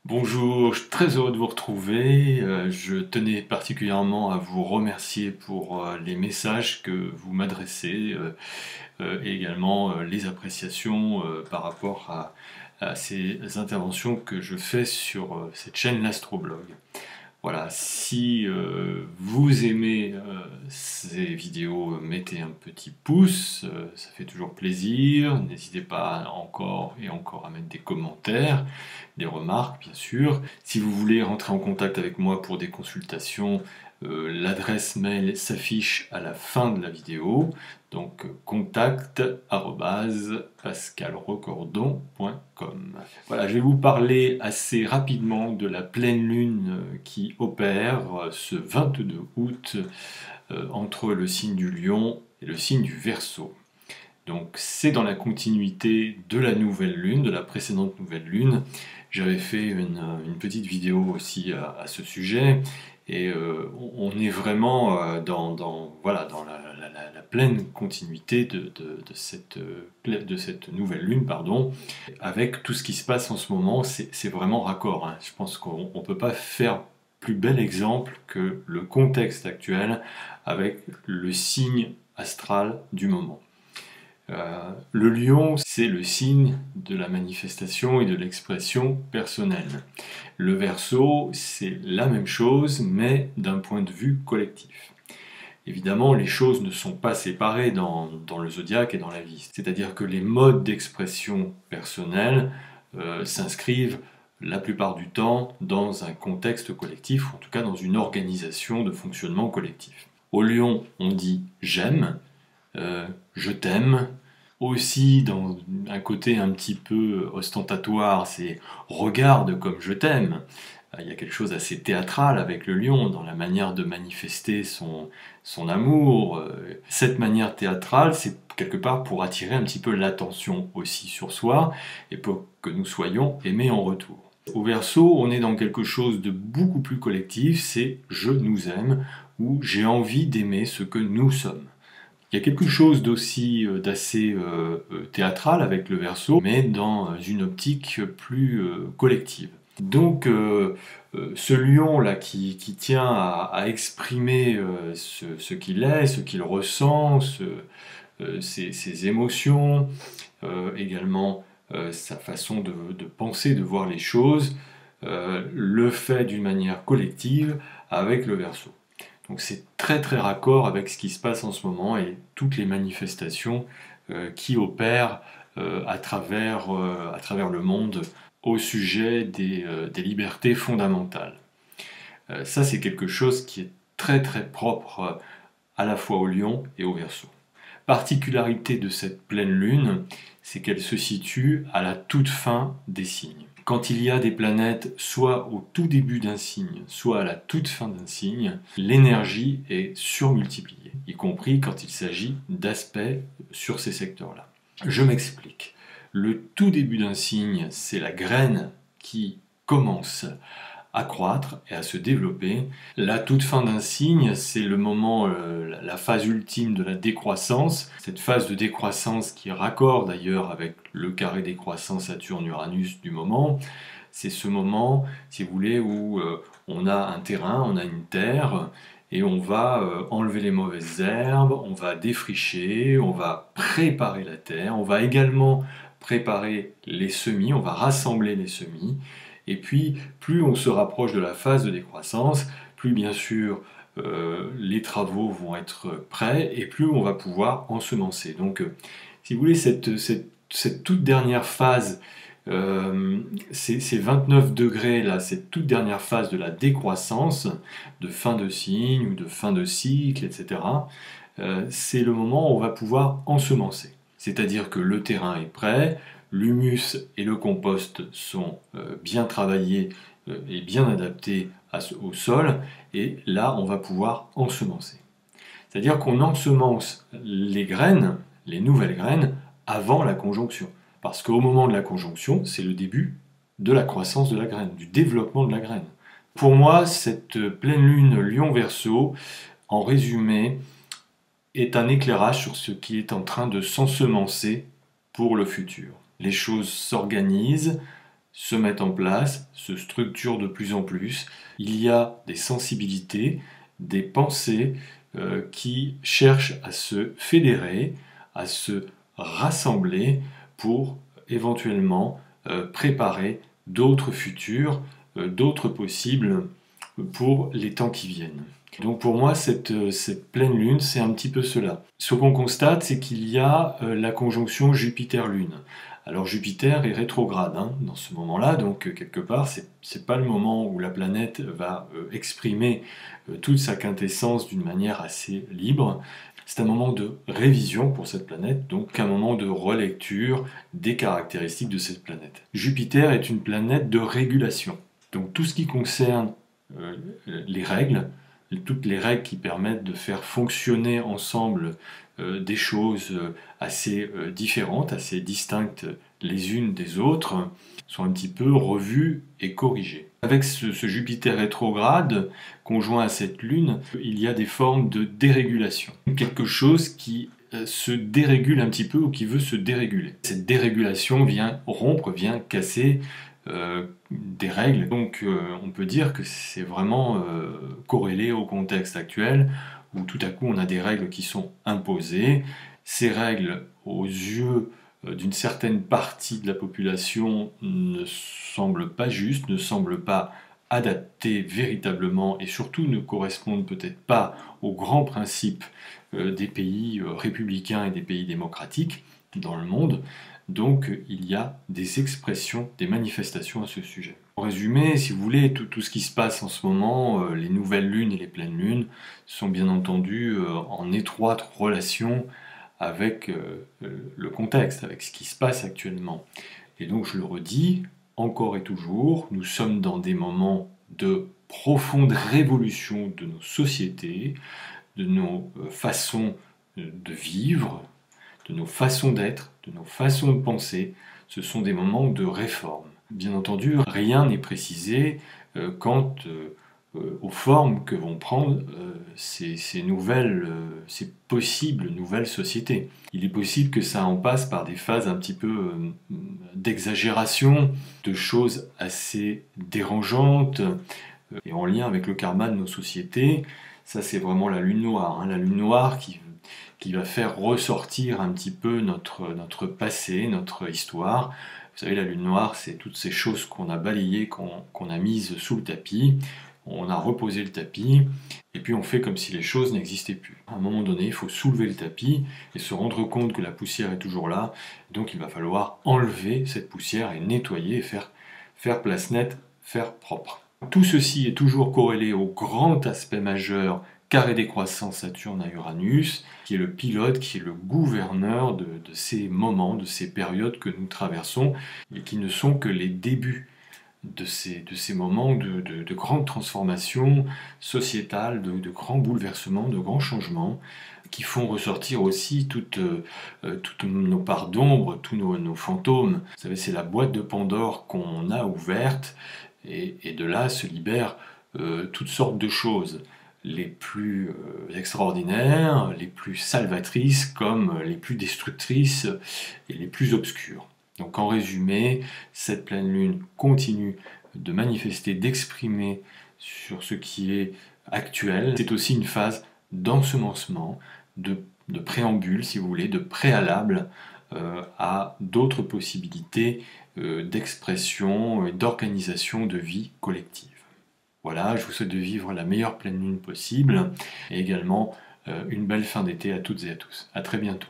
Bonjour, je suis très heureux de vous retrouver. Je tenais particulièrement à vous remercier pour les messages que vous m'adressez et également les appréciations par rapport à ces interventions que je fais sur cette chaîne l'Astroblog. Voilà, si vous aimez ces vidéos, mettez un petit pouce, ça fait toujours plaisir. N'hésitez pas encore et encore à mettre des commentaires, des remarques bien sûr. Si vous voulez rentrer en contact avec moi pour des consultations, l'adresse mail s'affiche à la fin de la vidéo. Donc contact@pascalrecordon.com. Voilà, je vais vous parler assez rapidement de la pleine lune qui opère ce 22 août entre le signe du Lion et le signe du Verseau. Donc c'est dans la continuité de la nouvelle lune, de la précédente nouvelle lune. J'avais fait une petite vidéo aussi à ce sujet. Et on est vraiment voilà, dans la pleine continuité de cette nouvelle lune, pardon, avec tout ce qui se passe en ce moment. C'est vraiment raccord, hein. Je pense qu'on ne peut pas faire plus bel exemple que le contexte actuel avec le signe astral du moment. Le lion, c'est le signe de la manifestation et de l'expression personnelle. Le Verseau, c'est la même chose, mais d'un point de vue collectif. Évidemment, les choses ne sont pas séparées dans le zodiaque et dans la vie. C'est-à-dire que les modes d'expression personnelle s'inscrivent la plupart du temps dans un contexte collectif, ou en tout cas dans une organisation de fonctionnement collectif. Au lion, on dit « j'aime », je t'aime. Aussi, dans un côté un petit peu ostentatoire, c'est regarde comme je t'aime. Il y a quelque chose d'assez théâtral avec le lion dans la manière de manifester son amour. Cette manière théâtrale, c'est quelque part pour attirer un petit peu l'attention aussi sur soi et pour que nous soyons aimés en retour. Au Verseau, on est dans quelque chose de beaucoup plus collectif, c'est je nous aime ou j'ai envie d'aimer ce que nous sommes. Il y a quelque chose d'assez théâtral avec le Verseau, mais dans une optique plus collective. Donc ce lion-là qui tient à exprimer ce qu'il est, ce qu'il ressent, ses émotions, également sa façon de penser, de voir les choses, le fait d'une manière collective avec le Verseau. Donc c'est très très raccord avec ce qui se passe en ce moment et toutes les manifestations qui opèrent à travers le monde au sujet des libertés fondamentales. Ça c'est quelque chose qui est très très propre à la fois au Lion et au Verseau. Particularité de cette pleine lune, c'est qu'elle se situe à la toute fin des signes. Quand il y a des planètes soit au tout début d'un signe, soit à la toute fin d'un signe, l'énergie est surmultipliée, y compris quand il s'agit d'aspects sur ces secteurs-là. Je m'explique. Le tout début d'un signe, c'est la graine qui commence à croître et à se développer. La toute fin d'un signe, c'est le moment, la phase ultime de la décroissance. Cette phase de décroissance qui est raccord d'ailleurs avec le carré décroissant Saturne-Uranus du moment. C'est ce moment, si vous voulez, où on a un terrain, on a une terre, et on va enlever les mauvaises herbes, on va défricher, on va préparer la terre, on va également préparer les semis, on va rassembler les semis. Et puis, plus on se rapproche de la phase de décroissance, plus bien sûr les travaux vont être prêts et plus on va pouvoir ensemencer. Donc, si vous voulez, cette toute dernière phase, ces 29 degrés là, cette toute dernière phase de la décroissance, de fin de signe ou de fin de cycle, etc., c'est le moment où on va pouvoir ensemencer. C'est-à-dire que le terrain est prêt, l'humus et le compost sont bien travaillés et bien adaptés au sol, et là on va pouvoir ensemencer. C'est-à-dire qu'on ensemence les graines, les nouvelles graines, avant la conjonction. Parce qu'au moment de la conjonction, c'est le début de la croissance de la graine, du développement de la graine. Pour moi, cette pleine lune Lion-Verseau, en résumé, est un éclairage sur ce qui est en train de s'ensemencer pour le futur. Les choses s'organisent, se mettent en place, se structurent de plus en plus. Il y a des sensibilités, des pensées qui cherchent à se fédérer, à se rassembler pour éventuellement préparer d'autres futurs, d'autres possibles pour les temps qui viennent. Donc pour moi, cette pleine lune, c'est un petit peu cela. Ce qu'on constate, c'est qu'il y a la conjonction Jupiter-Lune. Alors Jupiter est rétrograde dans ce moment-là, donc quelque part, c'est pas le moment où la planète va exprimer toute sa quintessence d'une manière assez libre. C'est un moment de révision pour cette planète, donc un moment de relecture des caractéristiques de cette planète. Jupiter est une planète de régulation. Donc tout ce qui concerne les règles, toutes les règles qui permettent de faire fonctionner ensemble des choses assez différentes, assez distinctes les unes des autres, sont un petit peu revues et corrigées. Avec ce Jupiter rétrograde conjoint à cette Lune, il y a des formes de dérégulation. Quelque chose qui se dérégule un petit peu ou qui veut se déréguler. Cette dérégulation vient rompre, vient casser des règles. Donc on peut dire que c'est vraiment corrélé au contexte actuel où tout à coup on a des règles qui sont imposées. Ces règles, aux yeux d'une certaine partie de la population, ne semblent pas justes, ne semblent pas adaptées véritablement et surtout ne correspondent peut-être pas aux grands principes des pays républicains et des pays démocratiques dans le monde. Donc il y a des expressions, des manifestations à ce sujet. En résumé, si vous voulez, tout ce qui se passe en ce moment, les nouvelles lunes et les pleines lunes, sont bien entendu en étroite relation avec le contexte, avec ce qui se passe actuellement. Et donc je le redis, encore et toujours, nous sommes dans des moments de profonde révolution de nos sociétés, de nos façons de vivre, de nos façons d'être, de nos façons de penser. Ce sont des moments de réforme. Bien entendu, rien n'est précisé quant aux formes que vont prendre ces possibles nouvelles sociétés. Il est possible que ça en passe par des phases un petit peu d'exagération, de choses assez dérangeantes, et en lien avec le karma de nos sociétés. Ça, c'est vraiment la lune noire. La lune noire qui va faire ressortir un petit peu notre passé, notre histoire. Vous savez, la lune noire, c'est toutes ces choses qu'on a balayées, qu'on a mises sous le tapis. On a reposé le tapis, et puis on fait comme si les choses n'existaient plus. À un moment donné, il faut soulever le tapis et se rendre compte que la poussière est toujours là. Donc il va falloir enlever cette poussière et nettoyer, faire place nette, faire propre. Tout ceci est toujours corrélé au grand aspect majeur carré décroissant Saturne à Uranus, qui est le pilote, qui est le gouverneur de ces moments, de ces périodes que nous traversons, et qui ne sont que les débuts de ces moments de grandes transformations sociétales, de grands bouleversements, de grands changements, qui font ressortir aussi toutes nos parts d'ombre, tous nos fantômes. Vous savez, c'est la boîte de Pandore qu'on a ouverte, et de là se libèrent toutes sortes de choses, les plus extraordinaires, les plus salvatrices, comme les plus destructrices et les plus obscures. Donc en résumé, cette pleine lune continue de manifester, d'exprimer sur ce qui est actuel. C'est aussi une phase d'ensemencement, de préambule, si vous voulez, de préalable à d'autres possibilités d'expression et d'organisation de vie collective. Voilà, je vous souhaite de vivre la meilleure pleine lune possible et également une belle fin d'été à toutes et à tous. À très bientôt.